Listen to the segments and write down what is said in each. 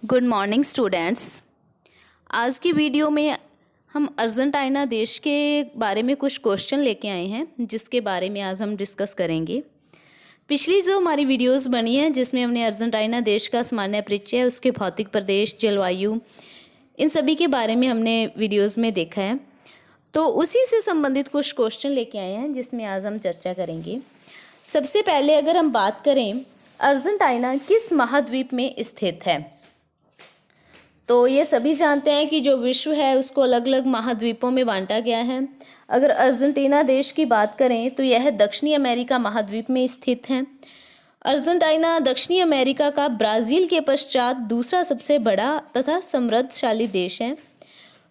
Good morning students. आज की video में हम अर्जेंटीना देश के बारे में कुछ क्वेश्चन लेके आए हैं जिसके बारे में आज हम डिस्कस करेंगे। पिछली जो हमारी वीडियोस बनी है जिसमें हमने अर्जेंटीना देश का सामान्य परिचय, उसके भौतिक प्रदेश, जलवायु, इन सभी के बारे में हमने वीडियोस में देखा है। तो उसी से संबंधित कुछ क्वेश्चन लेके आए हैं जिसमें आज हम चर्चा करेंगे। सबसे पहले अगर हम बात करें अर्जेंटीना किस महाद्वीप में स्थित है, तो ये सभी जानते हैं कि जो विश्व है उसको अलग अलग महाद्वीपों में बांटा गया है। अगर अर्जेंटीना देश की बात करें तो यह दक्षिणी अमेरिका महाद्वीप में स्थित है। अर्जेंटीना दक्षिणी अमेरिका का ब्राज़ील के पश्चात दूसरा सबसे बड़ा तथा समृद्धशाली देश है।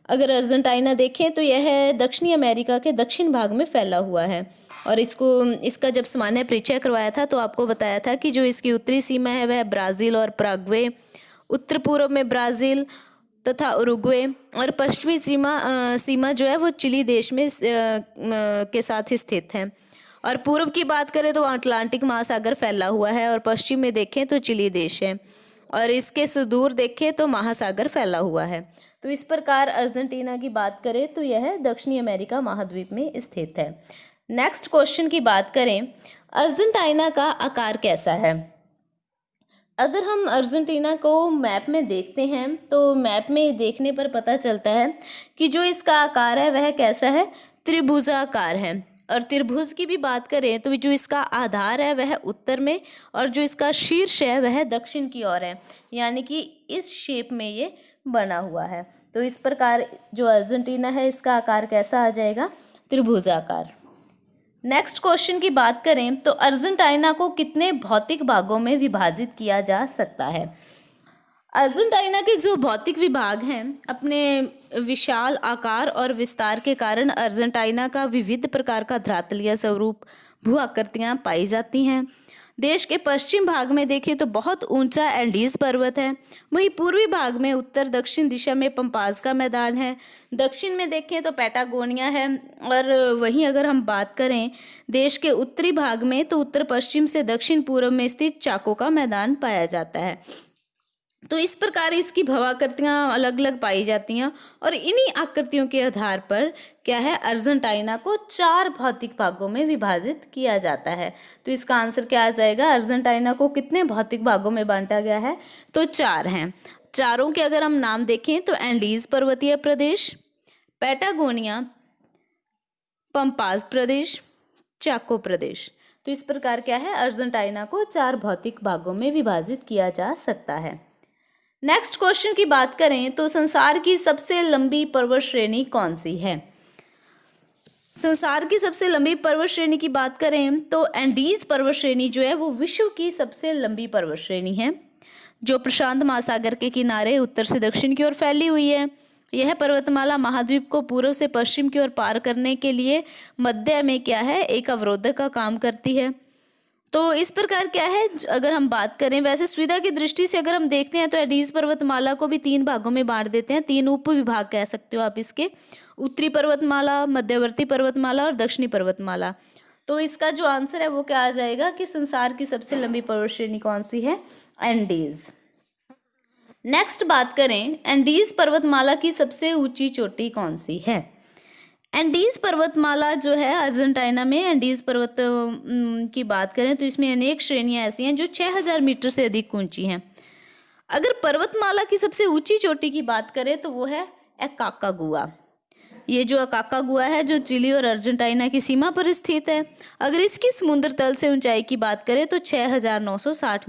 अगर अर्जेंटीना देखें तो यह दक्षिणी अमेरिका के दक्षिण भाग में फैला हुआ है और इसका जब सामान्य परिचय करवाया था तो आपको बताया था कि जो इसकी उत्तरी सीमा है वह ब्राज़ील और पैराग्वे, उत्तर पूर्व में ब्राज़ील तथा उरुग्वे और पश्चिमी सीमा जो है वो चिली देश में के साथ स्थित है। और पूर्व की बात करें तो अटलांटिक महासागर फैला हुआ है और पश्चिम में देखें तो चिली देश है और इसके सुदूर देखें तो महासागर फैला हुआ है। तो इस प्रकार अर्जेंटीना की बात करें तो यह दक्षिणी अमेरिका महाद्वीप में स्थित है। नेक्स्ट क्वेश्चन की बात करें, अर्जेंटीना का आकार कैसा है। अगर हम अर्जेंटीना को मैप में देखते हैं तो मैप में देखने पर पता चलता है कि जो इसका आकार है वह कैसा है, त्रिभुजाकार है। और त्रिभुज की भी बात करें तो जो इसका आधार है वह उत्तर में और जो इसका शीर्ष है वह दक्षिण की ओर है, यानी कि इस शेप में ये बना हुआ है। तो इस प्रकार जो अर्जेंटीना है इसका आकार कैसा आ जाएगा, त्रिभुजाकार। नेक्स्ट क्वेश्चन की बात करें तो अर्जेंटीना को कितने भौतिक भागों में विभाजित किया जा सकता है। अर्जेंटीना के जो भौतिक विभाग हैं अपने विशाल आकार और विस्तार के कारण अर्जेंटीना का विविध प्रकार का धरातलीय स्वरूप, भू आकृतियाँ पाई जाती हैं। देश के पश्चिम भाग में देखें तो बहुत ऊंचा एंडीज पर्वत है। वहीं पूर्वी भाग में उत्तर दक्षिण दिशा में पंपास का मैदान है। दक्षिण में देखें तो पैटागोनिया है। और वहीं अगर हम बात करें देश के उत्तरी भाग में तो उत्तर पश्चिम से दक्षिण पूर्व में स्थित चाको का मैदान पाया जाता है। तो इस प्रकार इसकी भवाकृतियाँ अलग अलग पाई जाती हैं और इन्हीं आकृतियों के आधार पर क्या है, अर्जेंटीना को 4 भौतिक भागों में विभाजित किया जाता है। तो इसका आंसर क्या आ जाएगा, अर्जेंटीना को कितने भौतिक भागों में बांटा गया है, तो 4 हैं। चारों के अगर हम नाम देखें तो एंडीज पर्वतीय प्रदेश, पैटागोनिया, पंपास प्रदेश, चाको प्रदेश। तो इस प्रकार क्या है, अर्जेंटीना को 4 भौतिक भागों में विभाजित किया जा सकता है। नेक्स्ट क्वेश्चन की बात करें तो संसार की सबसे लंबी पर्वत श्रेणी कौन सी है। संसार की सबसे लंबी पर्वत श्रेणी की बात करें तो एंडीज पर्वत श्रेणी जो है वो विश्व की सबसे लंबी पर्वत श्रेणी है, जो प्रशांत महासागर के किनारे उत्तर से दक्षिण की ओर फैली हुई है। यह पर्वतमाला महाद्वीप को पूर्व से पश्चिम की ओर पार करने के लिए मध्य में क्या है, एक अवरोधक का काम करती है। तो इस प्रकार क्या है, अगर हम बात करें वैसे सुविधा की दृष्टि से अगर हम देखते हैं तो एंडीज पर्वतमाला को भी 3 भागों में बांट देते हैं, 3 उप विभाग कह सकते हो आप इसके, उत्तरी पर्वतमाला, मध्यवर्ती पर्वतमाला और दक्षिणी पर्वतमाला। तो इसका जो आंसर है वो क्या आ जाएगा कि संसार की सबसे लंबी पर्वत श्रेणी कौन सी है, एंडीज। नेक्स्ट बात करें एंडीज पर्वतमाला की सबसे ऊंची चोटी कौन सी है। एंडीज पर्वतमाला जो है अर्जेंटीना में एंडीज पर्वत की बात करें तो इसमें अनेक श्रेणियां ऐसी हैं जो 6000 मीटर से अधिक ऊंची हैं। अगर पर्वतमाला की सबसे ऊंची चोटी की बात करें तो वो है अकाकागुआ। ये जो अकाकागुआ है जो चिली और अर्जेंटीना की सीमा पर स्थित है। अगर इसकी समुद्र तल से ऊंचाई की बात करें तो 6960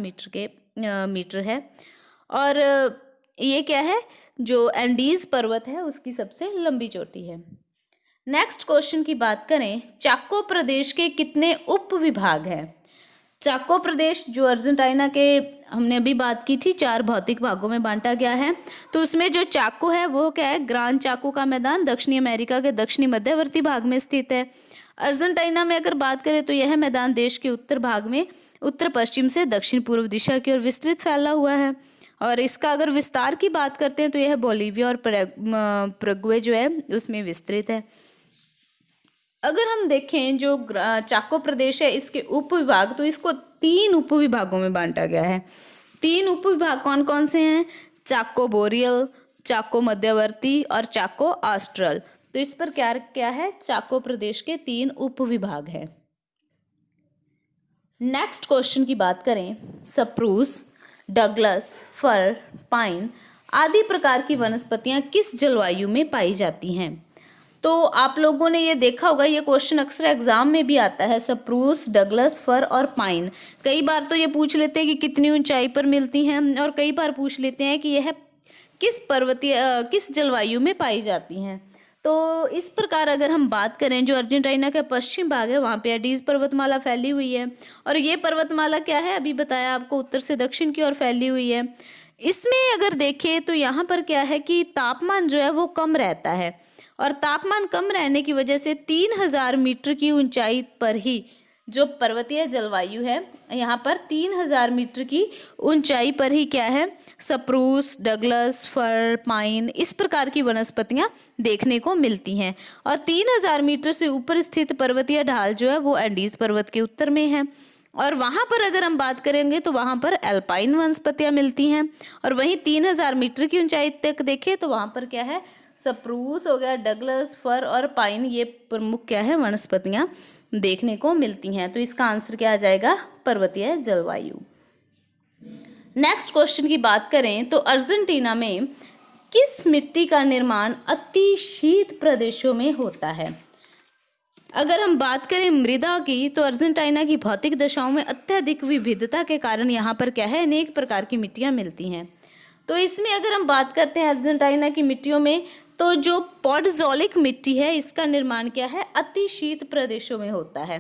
मीटर है। और ये क्या है, जो एंडीज पर्वत है उसकी सबसे लंबी चोटी है। नेक्स्ट क्वेश्चन की बात करें, चाको प्रदेश के कितने उप विभाग हैं। चाको प्रदेश जो अर्जेंटीना के हमने अभी बात की थी 4 भौतिक भागों में बांटा गया है। तो उसमें जो चाको है वो क्या है, ग्रांड चाको का मैदान दक्षिणी अमेरिका के दक्षिणी मध्यवर्ती भाग में स्थित है। अर्जेंटीना में अगर बात करें तो यह मैदान देश के उत्तर भाग में उत्तर पश्चिम से दक्षिण पूर्व दिशा की ओर विस्तृत फैला हुआ है। और इसका अगर विस्तार की बात करते हैं तो यह बोलीविया और पैराग्वे जो है उसमें विस्तृत है। अगर हम देखें जो चाको प्रदेश है इसके उप विभाग, तो इसको 3 उप विभागों में बांटा गया है। 3 उप विभाग कौन कौन से हैं, चाको बोरियल, चाको मध्यवर्ती और चाको ऑस्ट्रल। तो इस पर क्या क्या है, चाको प्रदेश के 3 उपविभाग हैं। नेक्स्ट क्वेश्चन की बात करें, सप्रूस, डगलस, फर, पाइन आदि प्रकार की वनस्पतियां किस जलवायु में पाई जाती हैं? तो आप लोगों ने ये देखा होगा, ये क्वेश्चन अक्सर एग्जाम में भी आता है, सप्रूस, डगलस, फर और पाइन। कई बार तो ये पूछ लेते हैं कि कितनी ऊंचाई पर मिलती हैं, और कई बार पूछ लेते हैं कि यह किस जलवायु में पाई जाती हैं। तो इस प्रकार अगर हम बात करें, जो अर्जेंटीना का पश्चिम भाग है वहाँ पे एडीज पर्वतमाला फैली हुई है, और ये पर्वतमाला क्या है, अभी बताया आपको, उत्तर से दक्षिण की ओर फैली हुई है। इसमें अगर देखें तो यहाँ पर क्या है कि तापमान जो है वो कम रहता है, और तापमान कम रहने की वजह से 3000 मीटर की ऊंचाई पर ही जो पर्वतीय जलवायु है, यहाँ पर 3000 मीटर की ऊंचाई पर ही क्या है, सप्रूस, डगलस, फर, पाइन इस प्रकार की वनस्पतियाँ देखने को मिलती हैं। और 3000 मीटर से ऊपर स्थित पर्वतीय ढाल जो है वो एंडीज पर्वत के उत्तर में है, और वहाँ पर अगर हम बात करेंगे तो वहाँ पर एल्पाइन वनस्पतियाँ मिलती हैं। और वहीं 3000 मीटर की ऊंचाई तक देखें तो वहाँ पर क्या है, सप्रूस हो गया, डगलस, फर और पाइन, ये प्रमुख क्या है, वनस्पतियाँ देखने को मिलती हैं। तो इसका आंसर क्या आ जाएगा, पर्वतीय जलवायु। नेक्स्ट क्वेश्चन की बात करें तो अर्जेंटीना में किस मिट्टी का निर्माण अति शीत प्रदेशों में होता है? अगर हम बात करें मृदा की, तो अर्जेंटीना की भौतिक दशाओं में अत्यधिक विविधता के कारण यहाँ पर क्या है, अनेक प्रकार की मिट्टियाँ मिलती हैं। तो इसमें अगर हम बात करते हैं अर्जेंटीना की मिट्टियों में, तो जो पॉडजोलिक मिट्टी है इसका निर्माण क्या है, अति शीत प्रदेशों में होता है।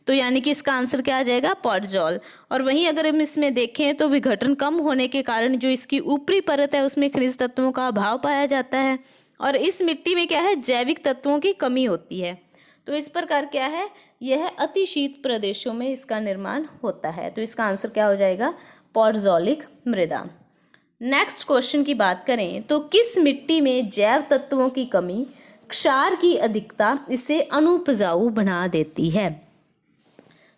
तो यानी कि इसका आंसर क्या आ जाएगा, पॉडजोल। और वहीं अगर हम इसमें देखें तो विघटन कम होने के कारण जो इसकी ऊपरी परत है उसमें खनिज तत्वों का अभाव पाया जाता है, और इस मिट्टी में क्या है, जैविक तत्वों की कमी होती है। तो इस प्रकार क्या है, यह अति शीत प्रदेशों में इसका निर्माण होता है। तो इसका आंसर क्या हो जाएगा, पॉडजोलिक मृदा। नेक्स्ट क्वेश्चन की बात करें तो किस मिट्टी में जैव तत्वों की कमी, क्षार की अधिकता इसे अनुपजाऊ बना देती है?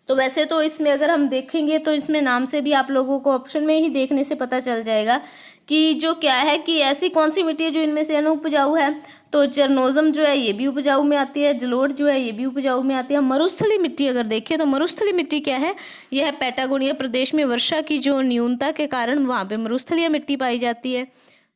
तो वैसे तो इसमें अगर हम देखेंगे तो इसमें नाम से भी आप लोगों को ऑप्शन में ही देखने से पता चल जाएगा कि जो क्या है कि ऐसी कौन सी मिट्टी है जो इनमें से अनुपजाऊ है। तो चरनोजम जो है ये भी उपजाऊ में आती है, जलोढ़ जो है ये भी उपजाऊ में आती है। मरुस्थली मिट्टी अगर देखें तो मरुस्थली मिट्टी क्या है, यह पैटागोनिया प्रदेश में वर्षा की जो न्यूनता के कारण वहाँ पे मरुस्थलीय मिट्टी पाई जाती है।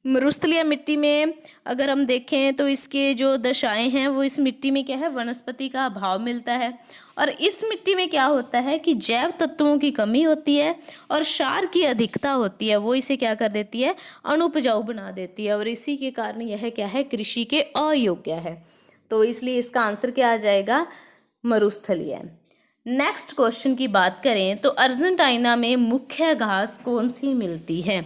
मरुस्थलीय मिट्टी में अगर हम देखें तो इसके जो दशाएं हैं वो इस मिट्टी में क्या है, वनस्पति का अभाव मिलता है, और इस मिट्टी में क्या होता है कि जैव तत्वों की कमी होती है और क्षार की अधिकता होती है, वो इसे क्या कर देती है, अनुपजाऊ बना देती है, और इसी के कारण यह क्या है, कृषि के अयोग्य है। तो इसलिए इसका आंसर क्या आ जाएगा, मरुस्थलीय। नेक्स्ट क्वेश्चन की बात करें तो अर्जेंटीना में मुख्य घास कौन सी मिलती है?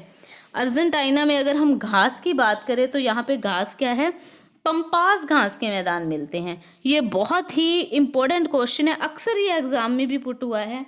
अर्जेंटीना में अगर हम घास की बात करें तो यहाँ पे घास क्या है, पंपास घास के मैदान मिलते हैं। ये बहुत ही इम्पोर्टेंट क्वेश्चन है, अक्सर ये एग्जाम में भी पुट हुआ है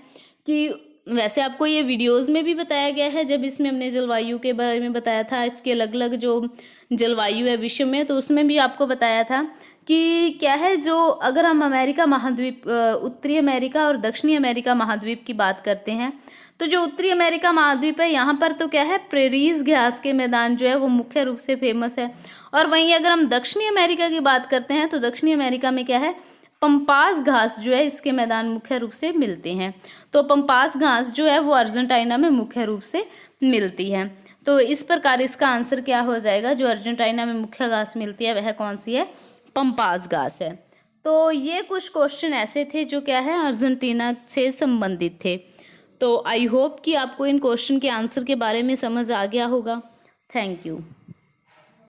कि वैसे आपको ये वीडियोस में भी बताया गया है, जब इसमें हमने जलवायु के बारे में बताया था, इसके अलग अलग जो जलवायु है विश्व में, तो उसमें भी आपको बताया था कि क्या है, जो अगर हम अमेरिका महाद्वीप, उत्तरी अमेरिका और दक्षिणी अमेरिका महाद्वीप की बात करते हैं, तो जो उत्तरी अमेरिका महाद्वीप है यहाँ पर तो क्या है, प्रेरीज घास के मैदान जो है वो मुख्य रूप से फेमस है। और वहीं अगर हम दक्षिणी अमेरिका की बात करते हैं तो दक्षिणी अमेरिका में क्या है, पंपास घास जो है इसके मैदान मुख्य रूप से मिलते हैं। तो पंपास घास जो है वो अर्जेंटीना में मुख्य रूप से मिलती है। तो इस प्रकार इसका आंसर क्या हो जाएगा, जो अर्जेंटीना में मुख्य घास मिलती है वह कौन सी है, पंपास घास है। तो ये कुछ क्वेश्चन ऐसे थे जो क्या है, अर्जेंटीना से संबंधित थे। तो आई होप कि आपको इन क्वेश्चन के आंसर के बारे में समझ आ गया होगा। Thank you.